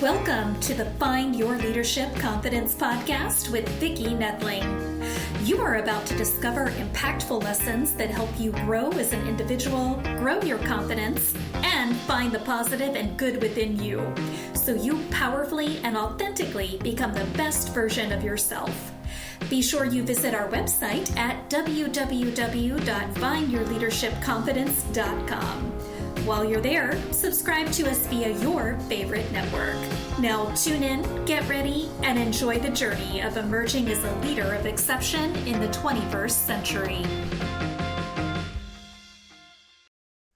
Welcome to the Find Your Leadership Confidence podcast with Vicki Noethling. You are about to discover impactful lessons that help you grow as an individual, grow your confidence, and find the positive and good within you, so you powerfully and authentically become the best version of yourself. Be sure you visit our website at www.findyourleadershipconfidence.com. While you're there, subscribe to us via your favorite network. Now tune in, get ready, and enjoy the journey of emerging as a leader of exception in the 21st century.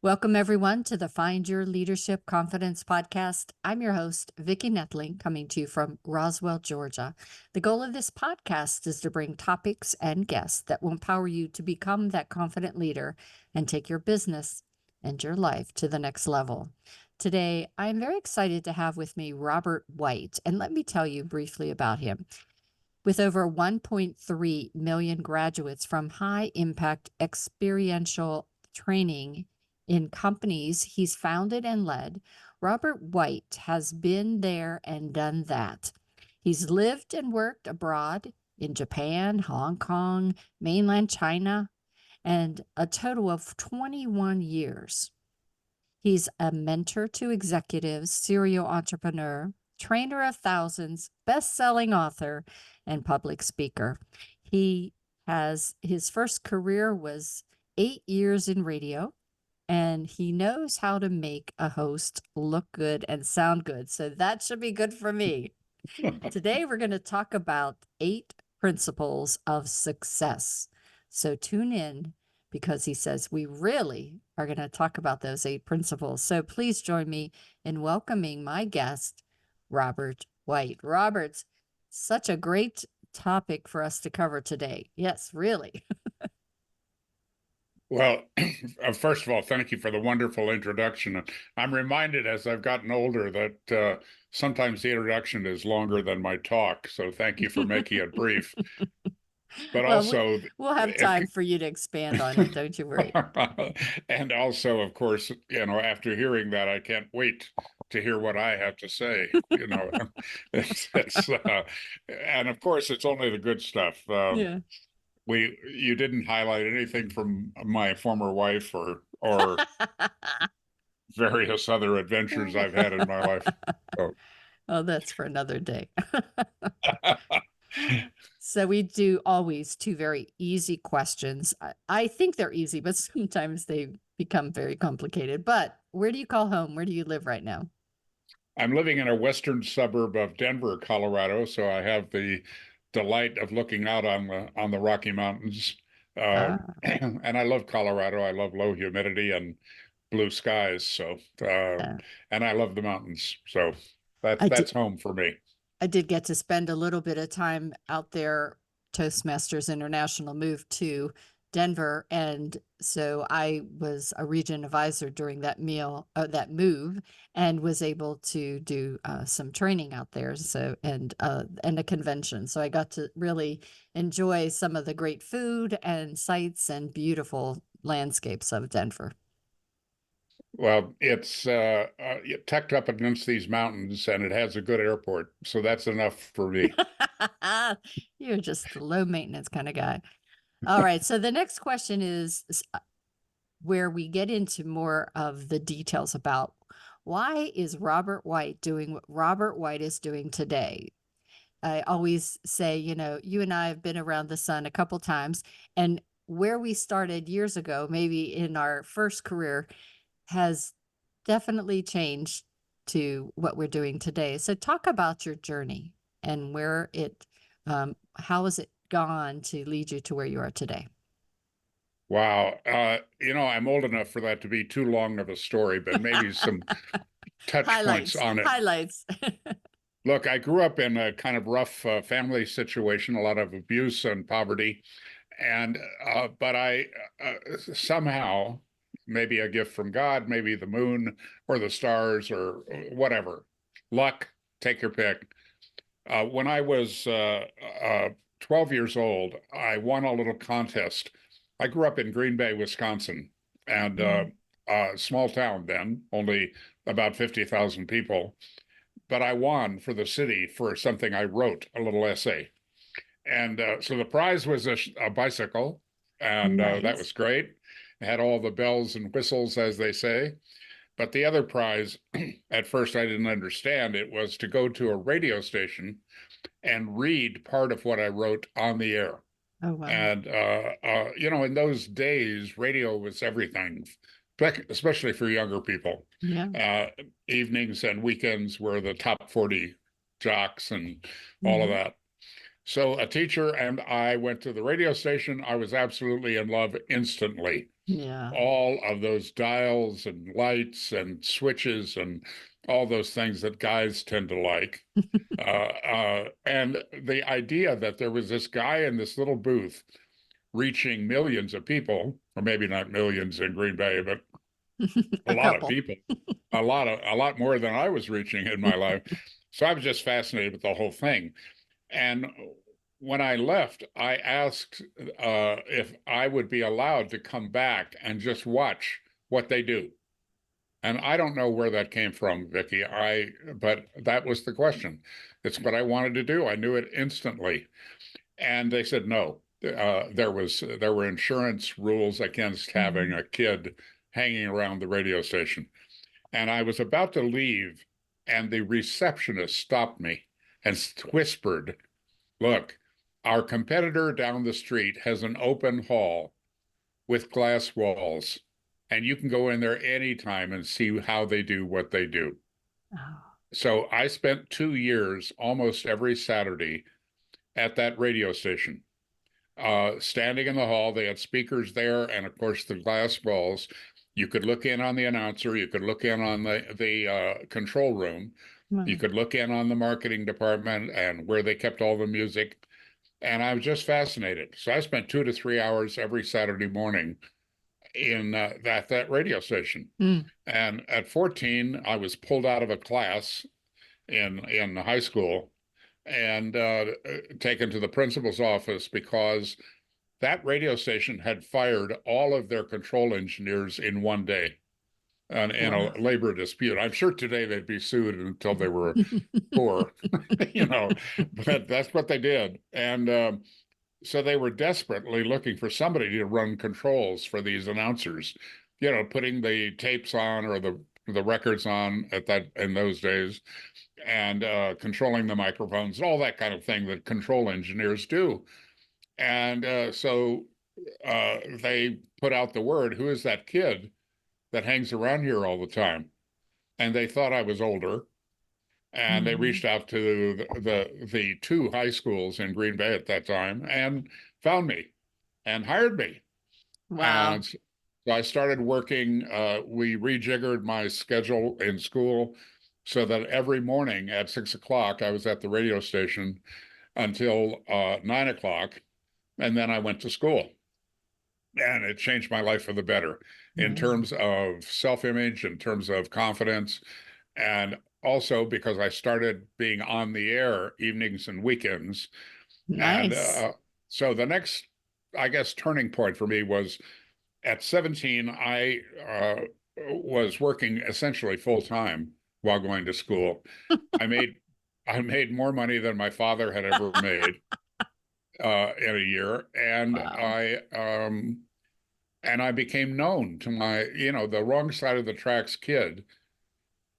Welcome, everyone, to the Find Your Leadership Confidence podcast. I'm your host, Vicki Noethling, coming to you from Roswell, Georgia. The goal of this podcast is to bring topics and guests that will empower you to become that confident leader and take your business and your life to the next level. Today, I'm very excited to have with me Robert White, and let me tell you briefly about him. With over 1.3 million graduates from high-impact experiential training in companies he's founded and led, Robert White has been there and done that. He's lived and worked abroad in Japan, Hong Kong, Mainland China, and a total of 21 years. He's a mentor to executives, serial entrepreneur, trainer of thousands, best-selling author, and public speaker. His first career was 8 years in radio, and he knows how to make a host look good and sound good. So that should be good for me. Today, we're going to talk about 8 principles of success. So tune in, because he says we really are going to talk about those 8 principles. So please join me in welcoming my guest, Robert White. Robert, such a great topic for us to cover today. Yes, really. Well, first of all, thank you for the wonderful introduction. I'm reminded as I've gotten older that sometimes the introduction is longer than my talk. So thank you for making it brief. But Well, also, we'll have time for you to expand on it. Don't you worry. And also, of course, after hearing that, I can't wait to hear what I have to say. And of course, it's only the good stuff. Yeah. You didn't highlight anything from my former wife or various other adventures I've had in my life. Oh, that's for another day. So we do always 2 very easy questions. I think they're easy, but sometimes they become very complicated. But where do you call home? Where do you live right now? I'm living in a western suburb of Denver, Colorado, so I have the delight of looking out on the Rocky Mountains. And I love Colorado. I love low humidity and blue skies. So and I love the mountains. So that's home for me. I did get to spend a little bit of time out there. Toastmasters International moved to Denver, and so I was a region advisor during that move, and was able to do some training out there. So and a convention. So I got to really enjoy some of the great food and sights and beautiful landscapes of Denver. Well, it's tucked up against these mountains, and it has a good airport, so that's enough for me. You're just a low maintenance kind of guy. All right. So the next question is where we get into more of the details about why is Robert White doing what Robert White is doing today. I always say, you and I have been around the sun a couple times, and where we started years ago, maybe in our first career, has definitely changed to what we're doing today. So talk about your journey and where how has it gone to lead you to where you are today? Wow. I'm old enough for that to be too long of a story, but maybe some touch points on it. Highlights. Look, I grew up in a kind of rough family situation, a lot of abuse and poverty. But I somehow, maybe a gift from God, maybe the moon or the stars or whatever, luck, take your pick. When I was 12 years old, I won a little contest. I grew up in Green Bay, Wisconsin, and a small town then, only about 50,000 people. but I won for the city for something I wrote, a little essay. And so the prize was a bicycle, and that Nice. was great. It had all the bells and whistles, as they say. But the other prize, at first I didn't understand, it was to go to a radio station and read part of what I wrote on the air. Oh, wow. And, in those days, radio was everything, especially for younger people. Yeah. Evenings and weekends were the top 40 jocks and all of Mhm. that. So a teacher and I went to the radio station. I was absolutely in love instantly. Yeah. All of those dials and lights and switches and all those things that guys tend to like. And the idea that there was this guy in this little booth reaching millions of people, or maybe not millions in Green Bay, but a A lot of couple. people, a lot more than I was reaching in my life. So I was just fascinated with the whole thing. And when I left, I asked if I would be allowed to come back and just watch what they do. And I don't know where that came from, Vicki. But that was the question. It's what I wanted to do. I knew it instantly. And they said no. There were insurance rules against having Mhm. a kid hanging around the radio station. And I was about to leave, and the receptionist stopped me and whispered, "Look, our competitor down the street has an open hall with glass walls, and you can go in there anytime and see how they do what they do." Oh, So I spent 2 years almost every Saturday at that radio station, standing in the hall. They had speakers there, and of course, the glass walls. You could look in on the announcer, you could look in on the control room, you wow. could look in on the marketing department and where they kept all the music. And I was just fascinated. So I spent 2 to 3 hours every Saturday morning in that radio station. Mm. And at 14, I was pulled out of a class in high school and taken to the principal's office because that radio station had fired all of their control engineers in one day in a Wow. labor dispute. I'm sure today they'd be sued until they were poor, you know, but that's what they did. And so they were desperately looking for somebody to run controls for these announcers, putting the tapes on or the records on in those days, and controlling the microphones, all that kind of thing that control engineers do. And so they put out the word, "Who is that kid that hangs around here all the time?" And they thought I was older, and they Mhm. reached out to the two high schools in Green Bay at that time and found me and hired me. Wow. And so I started working. We rejiggered my schedule in school so that every morning at 6 o'clock, I was at the radio station until 9 o'clock. And then I went to school. And it changed my life for the better in Yeah. terms of self-image, in terms of confidence, and also because I started being on the air evenings and weekends. And Nice. so the next, I guess, turning point for me was at 17, I was working essentially full time while going to school. I made I made more money than my father had ever made in a year, Wow. and I became known to the wrong side of the tracks kid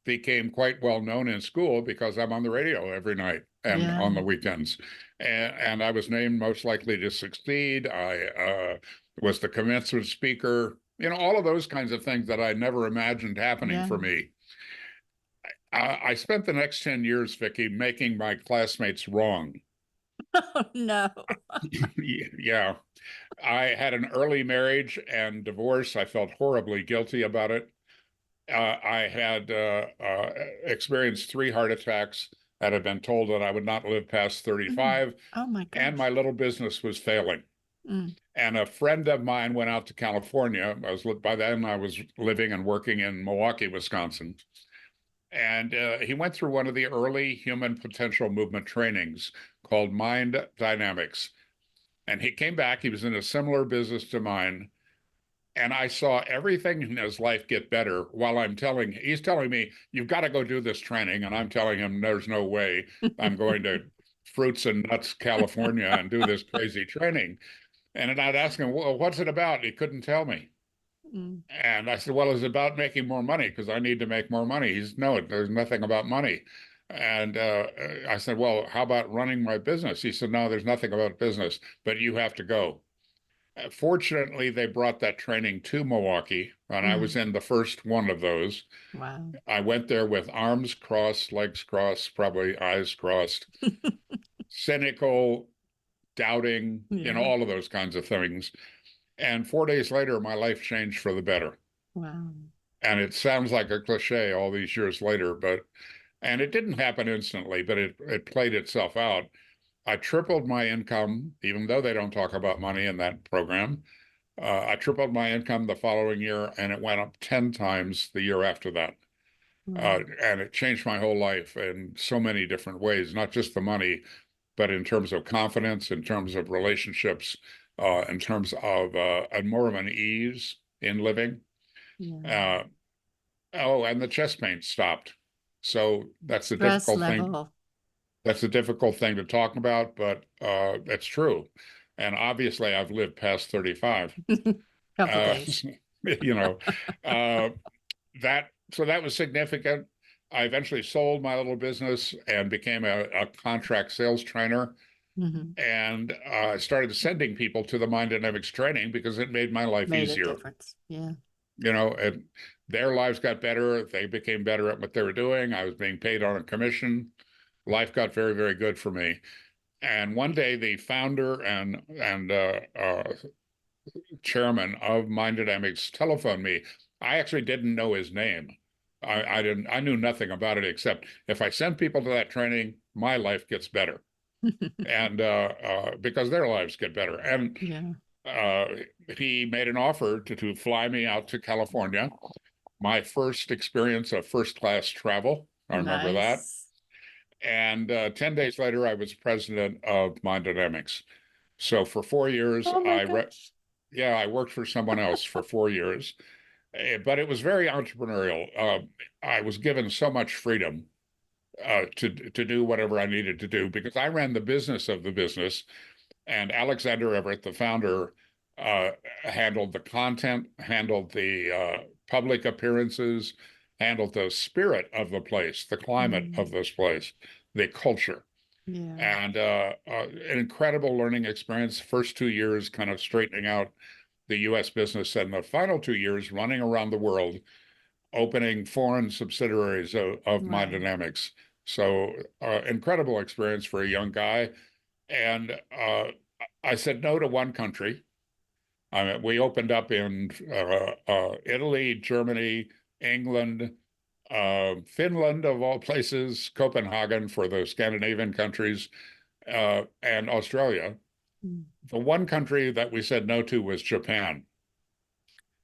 became quite well known in school because I'm on the radio every night and Yeah. on the weekends. And I was named most likely to succeed. I was the commencement speaker, all of those kinds of things that I never imagined happening Yeah. for me. I spent the next 10 years, Vicki, making my classmates wrong. Oh, no. Yeah. I had an early marriage and divorce. I felt horribly guilty about it. I had experienced 3 heart attacks and had been told that I would not live past Mm. 35, Oh my and my gosh. little business was failing. Mm. And a friend of mine went out to California. By then I was living and working in Milwaukee, Wisconsin, and he went through one of the early human potential movement trainings called Mind Dynamics. And he came back. He was in a similar business to mine, And I saw everything in his life get better while he's telling me, you've got to go do this training. And I'm telling him, there's no way I'm going to Fruits and Nuts, California and do this crazy training. And then I'd ask him, well, what's it about? He couldn't tell me. Mm. And I said, well, it's about making more money because I need to make more money. He's, no, there's nothing about money. And I said, well, how about running my business? He said, no, there's nothing about business, but you have to go. Fortunately, they brought that training to Milwaukee, and I was in the first one of those. Wow. I went there with arms crossed, legs crossed, probably eyes crossed, cynical, doubting, Yeah. all of those kinds of things. And 4 days later, my life changed for the better. Wow. And it sounds like a cliche all these years later, and it didn't happen instantly, but it played itself out. I tripled my income, even though they don't talk about money in that program. I tripled my income the following year, and it went up 10 times the year after that. Wow. And it changed my whole life in so many different ways, not just the money, but in terms of confidence, in terms of relationships, in terms of more of an ease in living. Yeah. Uh, oh, and the chest pain stopped. So that's a Stress difficult thing. level. That's a difficult thing to talk about, but it's true. And obviously, I've lived past 35. Couple Uh, days. you know, uh, so that was significant. I eventually sold my little business and became a contract sales trainer. And I started sending people to the mind dynamics training because it made my life Made a easier. difference. Yeah. And their lives got better. They became better at what they were doing. I was being paid on a commission. Life got very, very good for me. And one day, the founder and chairman of Mind Dynamics telephoned me. I actually didn't know his name. I knew nothing about it except if I send people to that training, my life gets better, and because their lives get better. And Yeah. he made an offer to fly me out to California. My first experience of first class travel. I remember that. Nice. And 10 days later, I was president of Mind Dynamics. So for 4 years, Oh my gosh. I worked for someone else for 4 years, but it was very entrepreneurial. I was given so much freedom to do whatever I needed to do because I ran the business of the business, and Alexander Everett, the founder, uh, handled the content, handled the public appearances, handled the spirit of the place, the climate of this place, the culture. Yeah. And an incredible learning experience. First 2 years kind of straightening out the US business, and the final 2 years running around the world, opening foreign subsidiaries of Mind Wow. Dynamics. So incredible experience for a young guy. And I said no to one country. I mean, we opened up in Italy, Germany, England, Finland, of all places, Copenhagen for the Scandinavian countries, and Australia. The one country that we said no to was Japan.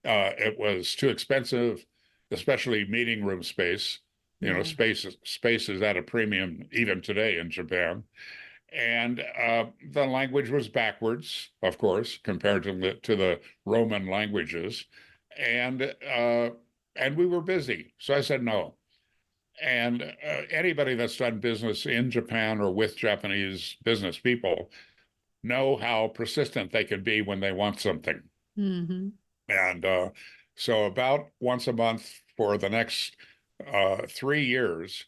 It was too expensive, especially meeting room space. Yeah. Space is at a premium even today in Japan. And the language was backwards, of course, compared to the Roman languages. And we were busy. So I said no. And anybody that's done business in Japan or with Japanese business people know how persistent they can be when they want something. And so about once a month for the next 3 years,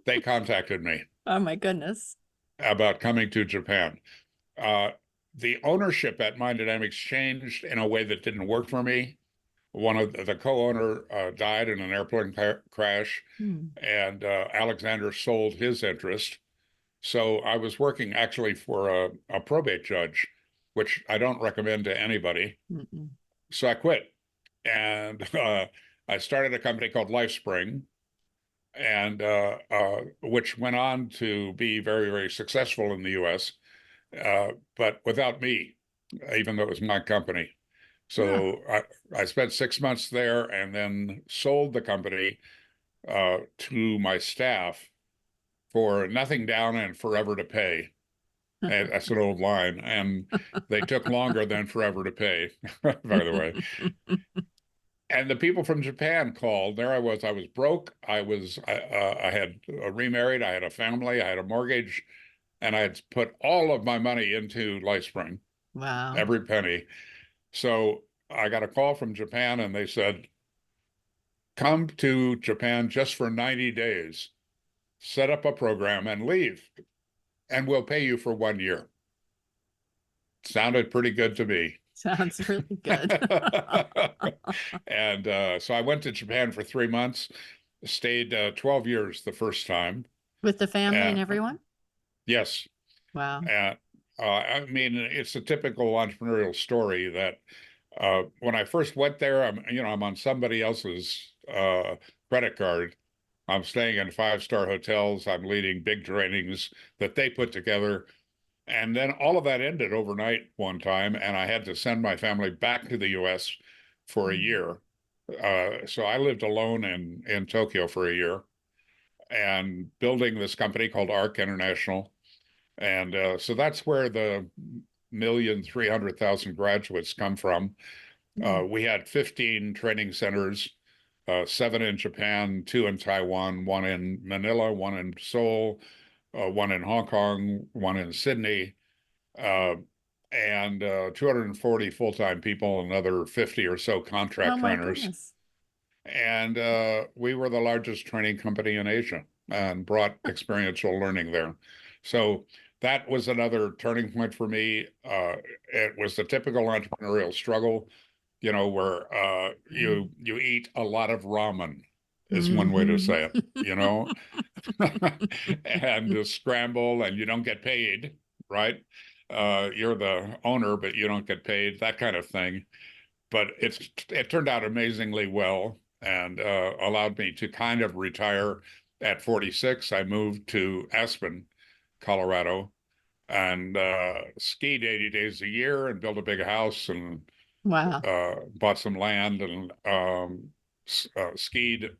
they contacted me Oh my goodness. about coming to Japan. Uh, the ownership at Mind Dynamics changed in a way that didn't work for me. One of the co-owner died in an airplane crash, and Alexander sold his interest. So I was working actually for a probate judge, which I don't recommend to anybody. So I quit, and I started a company called LifeSpring, and which went on to be very, very successful in the U.S., but without me, even though it was my company. So I spent 6 months there and then sold the company to my staff for nothing down and forever to pay. And that's an old line. And they took longer than forever to pay, by the way. And the people from Japan called. There I was broke. I had remarried. I had a family. I had a mortgage, and I had put all of my money into LifeSpring, Wow. every penny. So I got a call from Japan, and they said, "Come to Japan just for 90 days, set up a program, and leave, and we'll pay you for 1 year." Sounded pretty good to me. Sounds really good. And so I went to Japan for 3 months, stayed 12 years the first time. With the family and everyone? Yes. Wow. And I mean, it's a typical entrepreneurial story that when I first went there, I'm on somebody else's credit card. I'm staying in 5-star hotels. I'm leading big trainings that they put together. And then all of that ended overnight one time, and I had to send my family back to the US for a year. So I lived alone in Tokyo for a year and building this company called ARC International. And so that's where the 1,300,000 graduates come from. We had 15 training centers, 7 in Japan, 2 in Taiwan, 1 in Manila, 1 in Seoul, 1 in Hong Kong, 1 in Sydney, uh, and 240 full-time people, another 50 or so contract Oh my trainers. goodness. And we were the largest training company in Asia and brought experiential learning there. So that was another turning point for me. It was the typical entrepreneurial struggle, where you eat a lot of ramen is one way to say it, and to scramble and you don't get paid, right? You're the owner, but you don't get paid, that kind of thing. But it turned out amazingly well and allowed me to kind of retire at 46. I moved to Aspen, Colorado, and skied 80 days a year and built a big house and Wow. bought some land and skied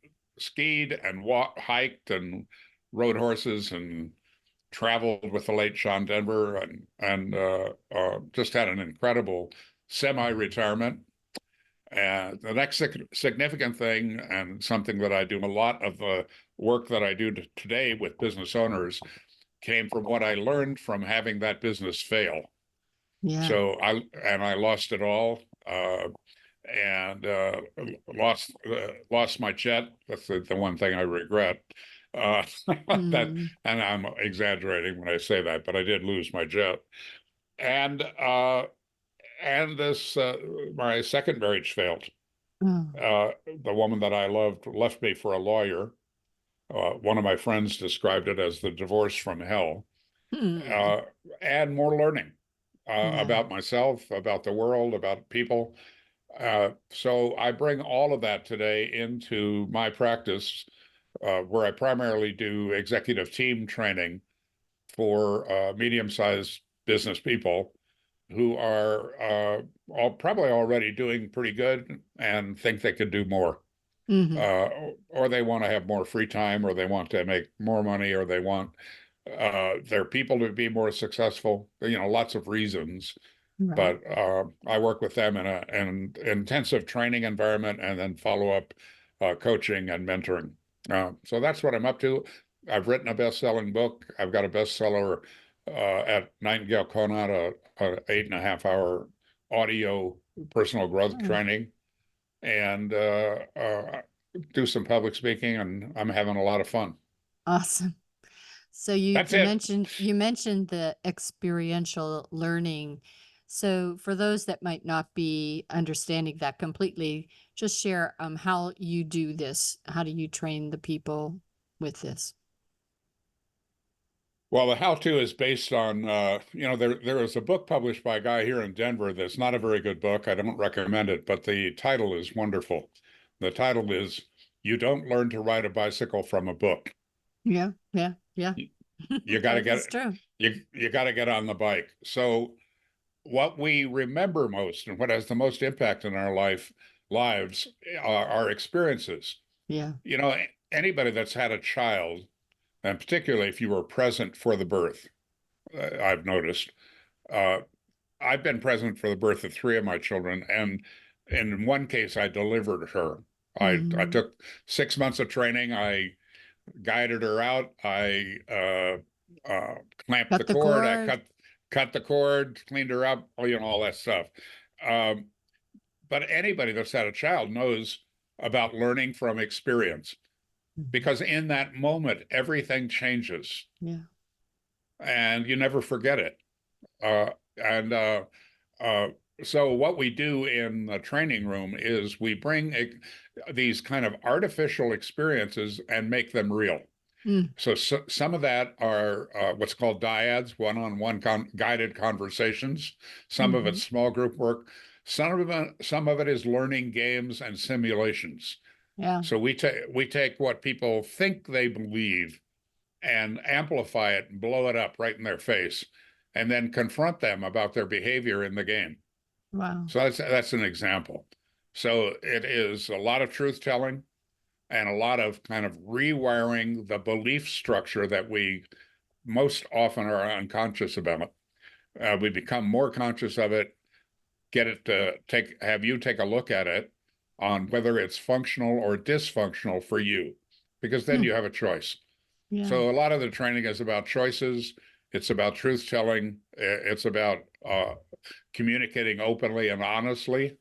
and hiked and rode horses and traveled with the late Sean Denver and just had an incredible semi-retirement. And the next significant thing, and something that I do a lot of the work that I do today with business owners, came from what I learned from having that business fail. Yeah. So I lost it all, and lost my jet. That's the one thing I regret. That, and I'm exaggerating when I say that, but I did lose my jet. And this my second marriage failed. Oh. The woman that I loved left me for a lawyer. One of my friends described it as the divorce from hell. And more learning Yeah. about myself, about the world, about people. So I bring all of that today into my practice, where I primarily do executive team training for medium-sized business people who are probably already doing pretty good and think they could do more. Or they want to have more free time, or they want to make more money, or they want their people to be more successful. Lots of reasons. Right. But I work with them in an intensive training environment and then follow up coaching and mentoring. So that's what I'm up to. I've written a best-selling book. I've got a bestseller at Nightingale Conant, a 8.5-hour audio personal growth training, and do some public speaking, and I'm having a lot of fun. Awesome. So you That's it. mentioned the experiential learning. So for those that might not be understanding that completely, just share how you do this. How do you train the people with this? Well, the how-to is based on, there is a book published by a guy here in Denver that's not a very good book. I don't recommend it, but the title is wonderful. The title is "You Don't Learn to Ride a Bicycle from a Book." Yeah. You got to That is true. you got to get on the bike. So what we remember most and what has the most impact in our lives are experiences. Yeah. Anybody that's had a child, and particularly if you were present for the birth, I've noticed. Uh, I've been present for the birth of three of my children, and in one case, I delivered her. I Hmm. took 6 months of training. I guided her out. I clamped the Cut the cord. I cord. cut the cord, cleaned her up. All that stuff. Um, but anybody that's had a child knows about learning from experience, Mhm. because in that moment, everything changes, Yeah. and you never forget it. And uh, so what we do in the training room is we bring these kind of artificial experiences and make them real. Mm. So some of that are what's called dyads, one-on-one guided conversations. Some of Hmm. it's small group work. Some of it is learning games and simulations. Yeah. So we take what people think they believe and amplify it and blow it up right in their face, and then confront them about their behavior in the game. Wow. So that's an example. So it is a lot of truth telling and a lot of kind of rewiring the belief structure that we most often are unconscious about. We become more conscious of it, get it to have you take a look at it on whether it's functional or dysfunctional for you, because then Hmm. you have a choice. Yeah. So a lot of the training is about choices. It's about truth telling. It's about communicating openly and honestly,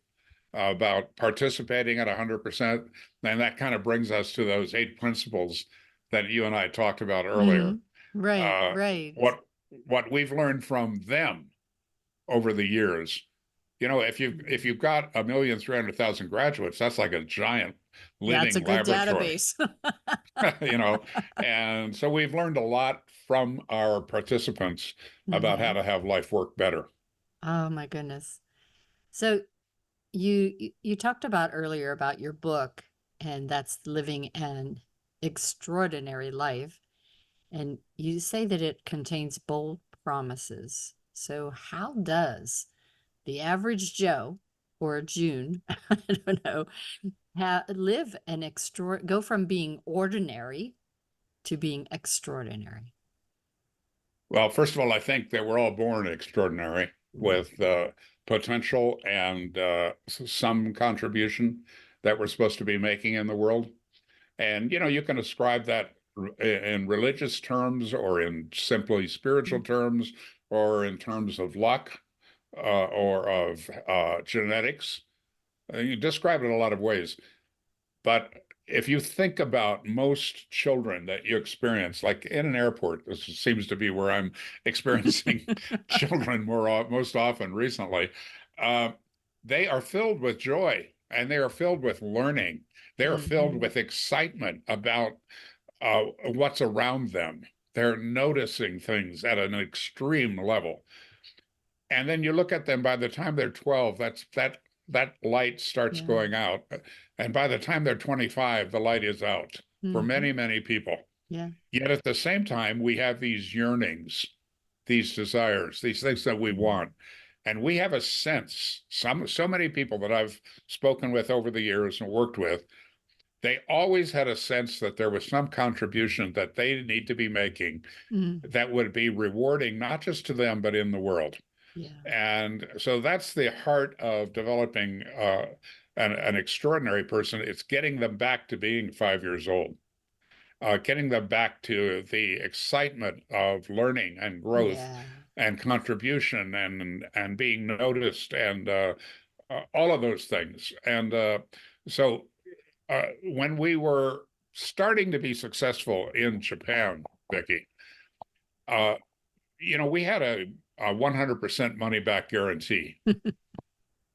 about participating at 100%. And that kind of brings us to those 8 principles that you and I talked about earlier. Hmm. Right. Uh, Right. what we've learned from them over the years. If you've got 1,300,000 graduates, that's like a giant That's a living good laboratory. database. you know, and so we've learned a lot from our participants about how Hmm. to have life work better. Oh my goodness. So you talked about earlier about your book, and that's living an extraordinary life. And you say that it contains bold promises. So how does the average Joe or June, I don't know, live an go from being ordinary to being extraordinary? Well, first of all, I think that we're all born extraordinary Mm. with potential and some contribution that we're supposed to be making in the world. And, you can ascribe that in religious terms or in simply spiritual terms or in terms of luck or of genetics. You describe it in a lot of ways. But if you think about most children that you experience, like in an airport, this seems to be where I'm experiencing children most often recently. Uh, they are filled with joy and they are filled with learning. They are filled Hmm. with excitement about what's around them. They're noticing things at an extreme level. And then you look at them by the time they're 12, that light starts Yeah. going out. And by the time they're 25, the light is out for Hmm. many, many people. Yeah. Yet at the same time, we have these yearnings, these desires, these things that we Mm. want. And we have a sense, so many people that I've spoken with over the years and worked with, they always had a sense that there was some contribution that they need to be making Mm. that would be rewarding, not just to them, but in the world. Yeah. And so that's the heart of developing an extraordinary person. It's getting them back to being 5 years old, getting them back to the excitement of learning and growth Yeah. and contribution and being noticed and all of those things. And so when we were starting to be successful in Japan, Vicki, uh, we had a 100% money back guarantee.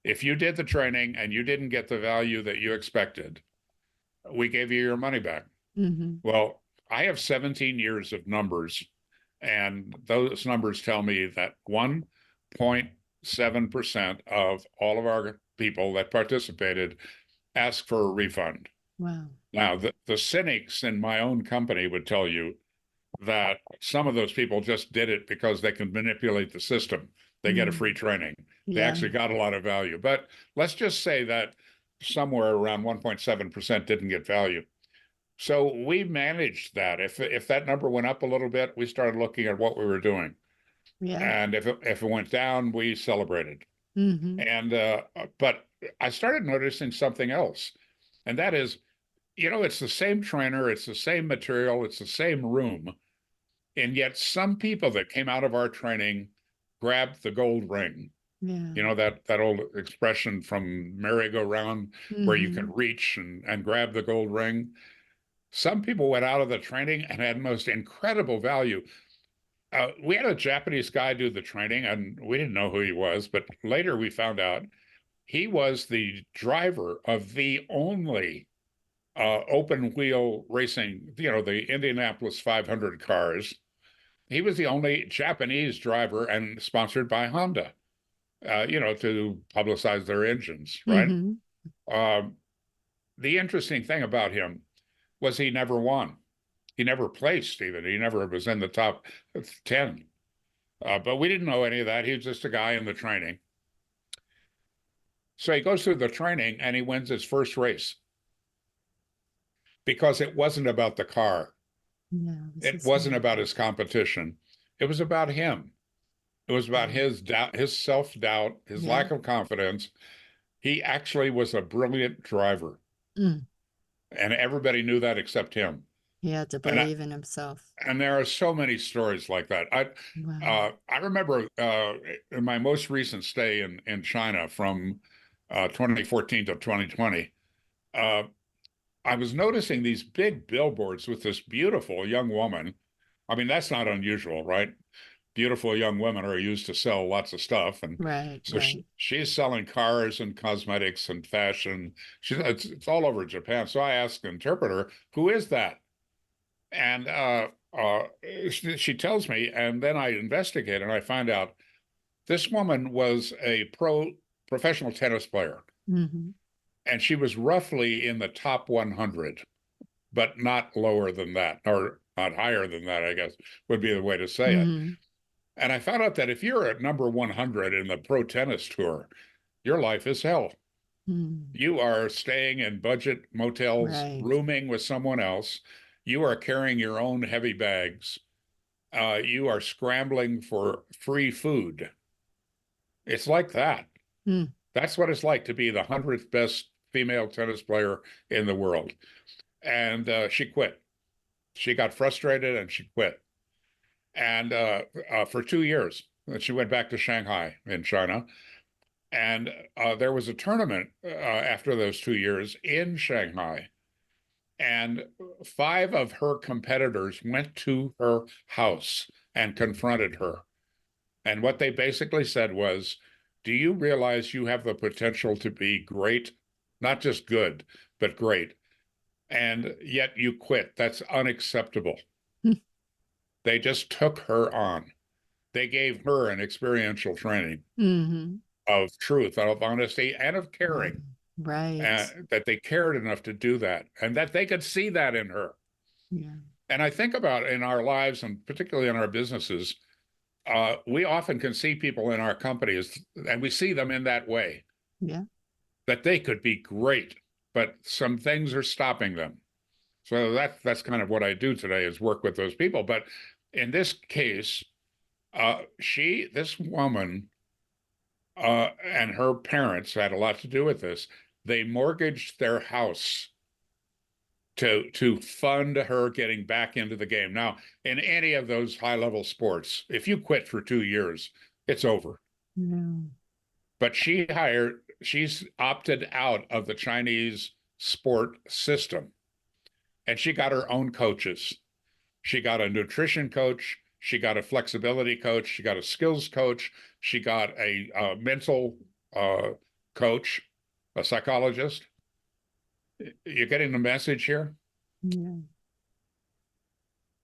If you did the training and you didn't get the value that you expected, we gave you your money back. Hmm. Well, I have 17 years of numbers, and those numbers tell me that 1.7% of all of our people that participated asked for a refund. Wow. Now, the cynics in my own company would tell you that some of those people just did it because they can manipulate the system. They get a free Mm. training. They Yeah. actually got a lot of value. But let's just say that somewhere around 1.7% didn't get value. So we managed that. If that number went up a little bit, we started looking at what we were doing. Yeah. And if it went down, we celebrated. Mm-hmm. And but I started noticing something else, and that is, it's the same trainer, it's the same material, it's the same room, and yet some people that came out of our training grabbed the gold ring. Yeah. That old expression from merry-go-round where you Mm-hmm. can reach and grab the gold ring. Some people went out of the training and had most incredible value. We had a Japanese guy do the training, and we didn't know who he was, but later we found out he was the driver of the only open wheel racing, the Indianapolis 500 cars. He was the only Japanese driver and sponsored by Honda, to publicize their engines, right? Mm-hmm. Um, the interesting thing about him was he never won. He never placed, even. He never was in the top 10. But we didn't know any of that. He was just a guy in the training. So he goes through the training and he wins his first race because it wasn't about the car. Yeah. This It is wasn't him. about his competition. It was about him. It was about Yeah. his doubt, his self-doubt, his Yeah. lack of confidence. He actually was a brilliant driver, Mm. and everybody knew that except him. He had to And I, believe in himself. and there are so many stories like that. Wow. I remember in my most recent stay in China from 2014 to 2020, uh, I was noticing these big billboards with this beautiful young woman. I mean, that's not unusual, right? Beautiful young women are used to sell lots of stuff, and Right. so Right. she's selling cars and cosmetics and fashion. It's all over Japan. So I asked the interpreter, "Who is that?" And she tells me, and then I investigate and I find out this woman was a professional tennis player, Mm-hmm. and she was roughly in the top 100, but not lower than that, or not higher than that, I guess would be the way to say it. Mm-hmm. And I found out that if you're at number 100 in the pro tennis tour, your life is hell. Mm. You are staying in budget motels, Right. rooming with someone else. You are carrying your own heavy bags. You are scrambling for free food. It's like that. Mm. That's what it's like to be the 100th best female tennis player in the world. And she quit. She got frustrated and she quit. And for 2 years, she went back to Shanghai in China. And there was a tournament after those 2 years in Shanghai. And 5 of her competitors went to her house and confronted her. And what they basically said was, do you realize you have the potential to be great? Not just good, but great. And yet you quit. That's unacceptable. They just took her on. They gave her an experiential training Mm-hmm. of truth, of honesty, and of Wow. caring, Right. that they cared enough to do that, and that they could see that in her. Yeah. And I think about in our lives, and particularly in our businesses, we often can see people in our companies, and we see them in that way, Yeah. that they could be great, but some things are stopping them. So that's kind of what I do today, is work with those people. But in this case, this woman and her parents had a lot to do with this. They mortgaged their house to fund her getting back into the game. Now, in any of those high level sports, if you quit for 2 years, it's over. No. But she's opted out of the Chinese sport system, and she got her own coaches. She got a nutrition coach. She got a flexibility coach. She got a skills coach. She got a mental coach, a psychologist. You're getting the message here? Yeah.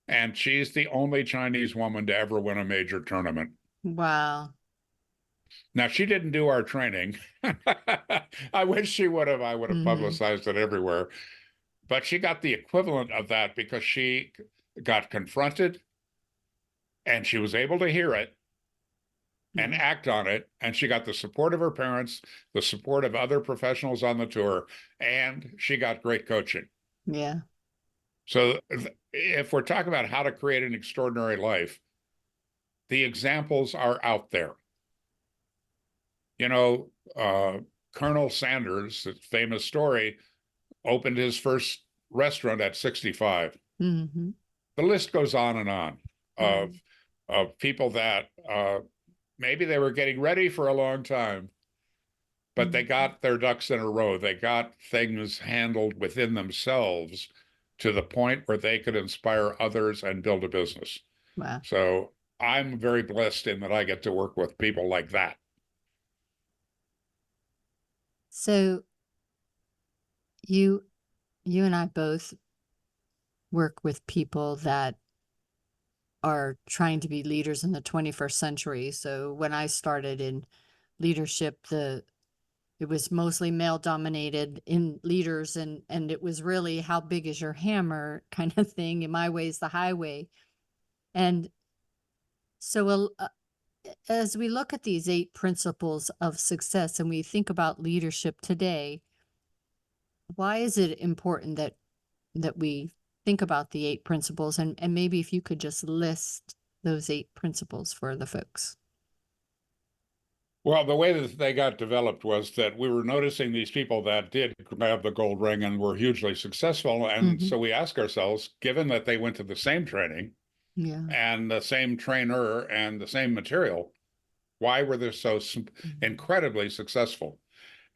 And she's the only Chinese woman to ever win a major tournament. Wow. Now, she didn't do our training. I wish she would have. I would have Mm-hmm. publicized it everywhere. But she got the equivalent of that because she got confronted and she was able to hear it and Yeah. act on it. And she got the support of her parents, the support of other professionals on the tour, and she got great coaching. Yeah. So if we're talking about how to create an extraordinary life, the examples are out there. You know, Colonel Sanders, the famous story, opened his first restaurant at 65. Mm-hmm. The list goes on and on Right. of people that maybe they were getting ready for a long time, but they Mm-hmm. got their ducks in a row. They got things handled within themselves to the point where they could inspire others and build a business. Wow. So I'm very blessed in that I get to work with people like that. So you and I both work with people that are trying to be leaders in the 21st century. So when I started in leadership, it was mostly male dominated in leaders, and it was really how big is your hammer kind of thing. And my way is the highway. And so as we look at these 8 principles of success and we think about leadership today, why is it important that we think about the 8 principles, and maybe if you could just list those 8 principles for the folks? Well, the way that they got developed was that we were noticing these people that did grab the gold ring and were hugely successful. And Mm-hmm. so we asked ourselves, given that they went to the same training Yeah. and the same trainer and the same material, why were they so incredibly successful?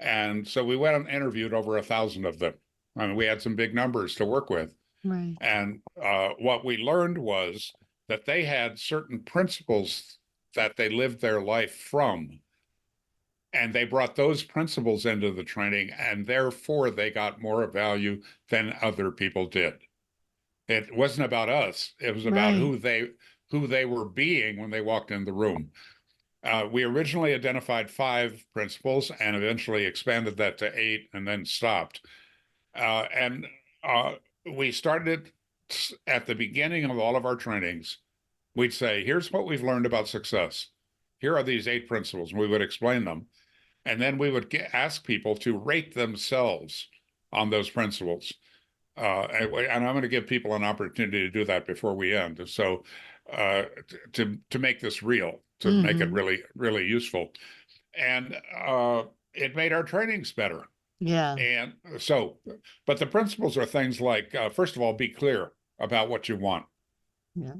And so we went and interviewed over 1,000 of them. I mean, we had some big numbers to work with. Right. And what we learned was that they had certain principles that they lived their life from. And they brought those principles into the training, and therefore they got more value than other people did. It wasn't about us. It was about Right. who they were being when they walked in the room. We originally identified 5 principles and eventually expanded that to 8 and then stopped. And we started at the beginning of all of our trainings. We'd say, here's what we've learned about success. Here are these 8 principles. And we would explain them. And then we would ask people to rate themselves on those principles. And I'm going to give people an opportunity to do that before we end. So to make this real, to make it Mm-hmm. really, really useful. And it made our trainings better. Yeah. And so, but the principles are things like, first of all, be clear about what you want. Yeah.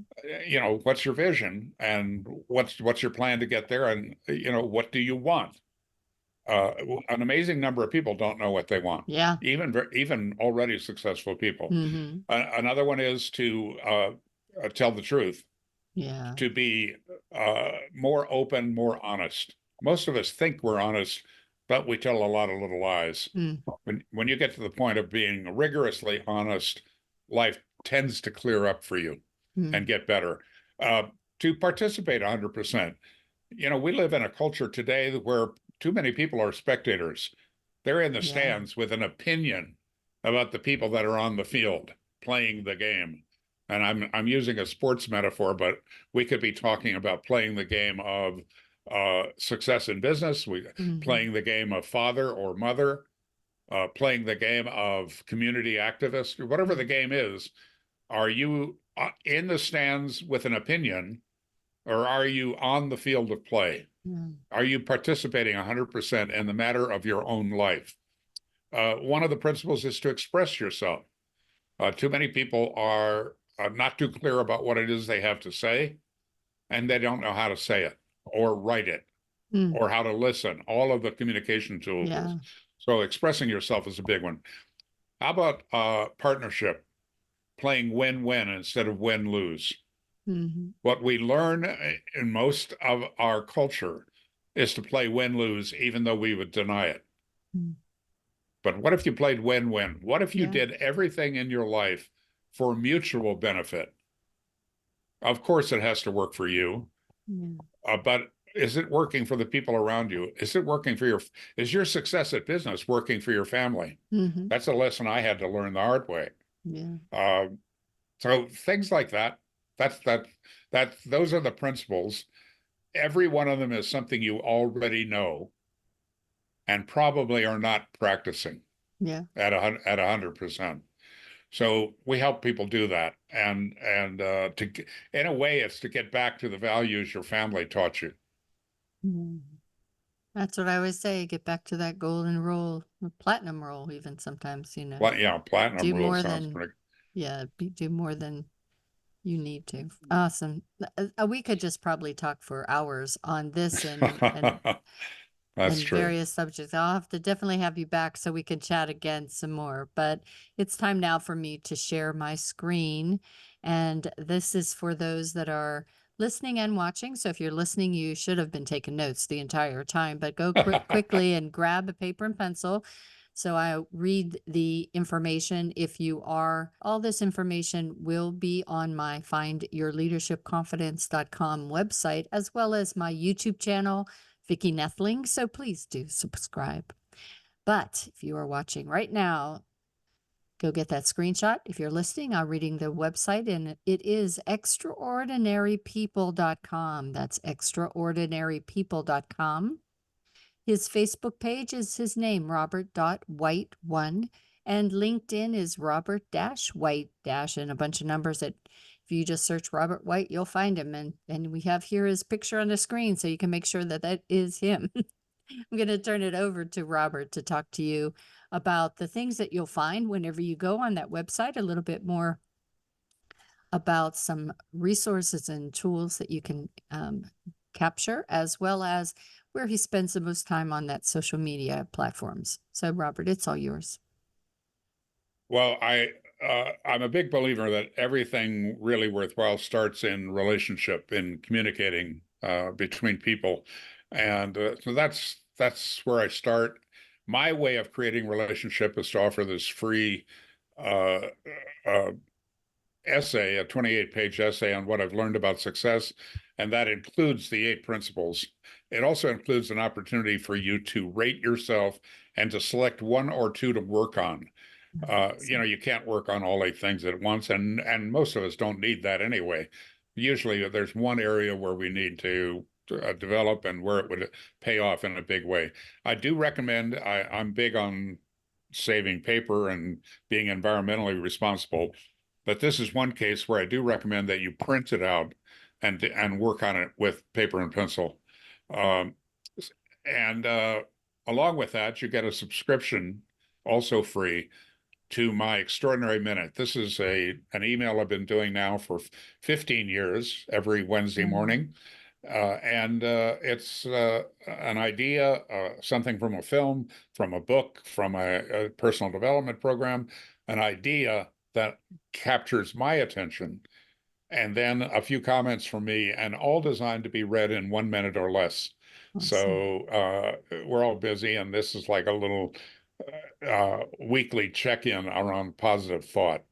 You know, what's your vision and what's your plan to get there? And, you know, what do you want? An amazing number of people don't know what they want, Yeah. even already successful people. Mm-hmm. Another one is to tell the truth, Yeah. to be more open, more honest. Most of us think we're honest, but we tell a lot of little lies. Mm. When you get to the point of being rigorously honest, life tends to clear up for you and get better. To participate 100%. You know, we live in a culture today where too many people are spectators. They're in the Yeah. stands with an opinion about the people that are on the field playing the game. And I'm using a sports metaphor, but we could be talking about playing the game of success in business, Mm-hmm. playing the game of father or mother, playing the game of community activist, whatever the game is. Are you in the stands with an opinion, or are you on the field of play? Yeah. Are you participating 100% in the matter of your own life? One of the principles is to express yourself. Too many people are not too clear about what it is they have to say, and they don't know how to say it or write it Mm. or how to listen, all of the communication tools. Yeah. So expressing yourself is a big one. How about partnership, playing win-win instead of win-lose? Mm-hmm. What we learn in most of our culture is to play win-lose, even though we would deny it. Mm. But what if you played win-win? What if you Yeah. did everything in your life for mutual benefit? Of course, it has to work for you, Yeah. but is it working for the people around you? Is it working for is your success at business working for your family? Mm-hmm. That's a lesson I had to learn the hard way. Yeah. So things like that, those are the principles. Every one of them is something you already know and probably are not practicing Yeah. at 100%. So we help people do that, and in a way, it's to get back to the values your family taught you. Mm. That's what I always say. Get back to that golden rule, the platinum rule, even sometimes, Yeah, platinum do rule more sounds than, pretty. do more than you need to. Awesome. We could just probably talk for hours on this That's and true. various subjects. I'll have to definitely have you back so we can chat again some more. But it's time now for me to share my screen. And this is for those that are listening and watching. So if you're listening, you should have been taking notes the entire time, but go quickly and grab a paper and pencil. So I read the information. If you are, all this information will be on my findyourleadershipconfidence.com website, as well as my YouTube channel, Vicki Noethling. So please do subscribe. But if you are watching right now, go get that screenshot. If you're listening, I'm reading the website, and it is extraordinarypeople.com. That's extraordinarypeople.com. His Facebook page is his name, Robert.White1, and LinkedIn is Robert-White- and a bunch of numbers that if you just search Robert White, you'll find him. And we have here his picture on the screen so you can make sure that that is him. I'm going to turn it over to Robert to talk to you about the things that you'll find whenever you go on that website, a little bit more about some resources and tools that you can capture, as well as where he spends the most time on that social media platforms. So Robert, it's all yours. Well, I'm a big believer that everything really worthwhile starts in relationship, in communicating between people, and so that's where I start. My way of creating relationship is to offer this free uh, uh, essay, a 28-page essay on what I've learned about success, and that includes the 8 principles. It also includes an opportunity for you to rate yourself and to select 1 or 2 to work on. You can't work on all 8 things at once, and most of us don't need that anyway. Usually there's one area where we need to develop and where it would pay off in a big way. I do recommend, I'm big on saving paper and being environmentally responsible, but this is one case where I do recommend that you print it out and work on it with paper and pencil. Um, and along with that, you get a subscription, also free, to my Extraordinary Minute. This is an email I've been doing now for 15 years, every Wednesday morning. And it's an idea, something from a film, from a book, from a personal development program, an idea that captures my attention, and then a few comments from me, and all designed to be read in 1 minute or less. Awesome. So we're all busy, and this is like a little weekly check-in around positive thought.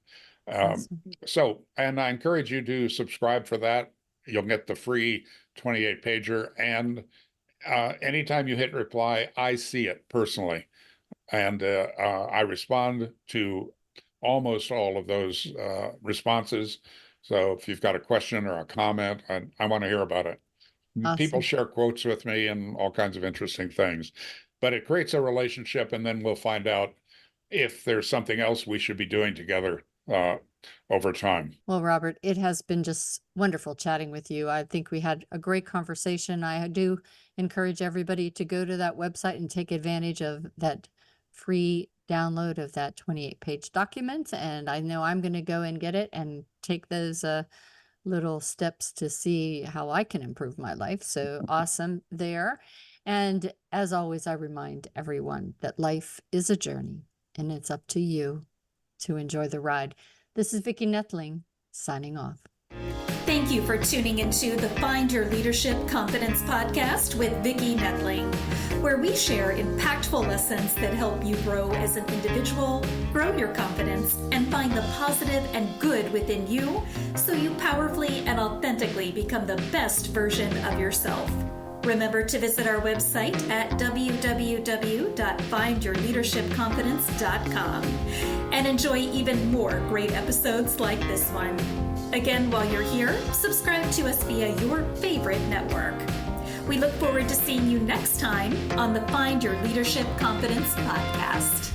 So, and I encourage you to subscribe for that. You'll get the free 28-pager, and anytime you hit reply, I see it personally, and I respond to almost all of those responses. So if you've got a question or a comment, I want to hear about it. Awesome. People share quotes with me and all kinds of interesting things, but it creates a relationship, and then we'll find out if there's something else we should be doing together over time. Well, Robert, it has been just wonderful chatting with you. I think we had a great conversation. I do encourage everybody to go to that website and take advantage of that free download of that 28-page document. And I know I'm going to go and get it and take those little steps to see how I can improve my life. So awesome there. And as always, I remind everyone that life is a journey, and it's up to you to enjoy the ride. This is Vicki Noethling signing off. Thank you for tuning into the Find Your Leadership Confidence podcast with Vicki Noethling, where we share impactful lessons that help you grow as an individual, grow your confidence, and find the positive and good within you so you powerfully and authentically become the best version of yourself. Remember to visit our website at www.findyourleadershipconfidence.com and enjoy even more great episodes like this one. Again, while you're here, subscribe to us via your favorite network. We look forward to seeing you next time on the Find Your Leadership Confidence podcast.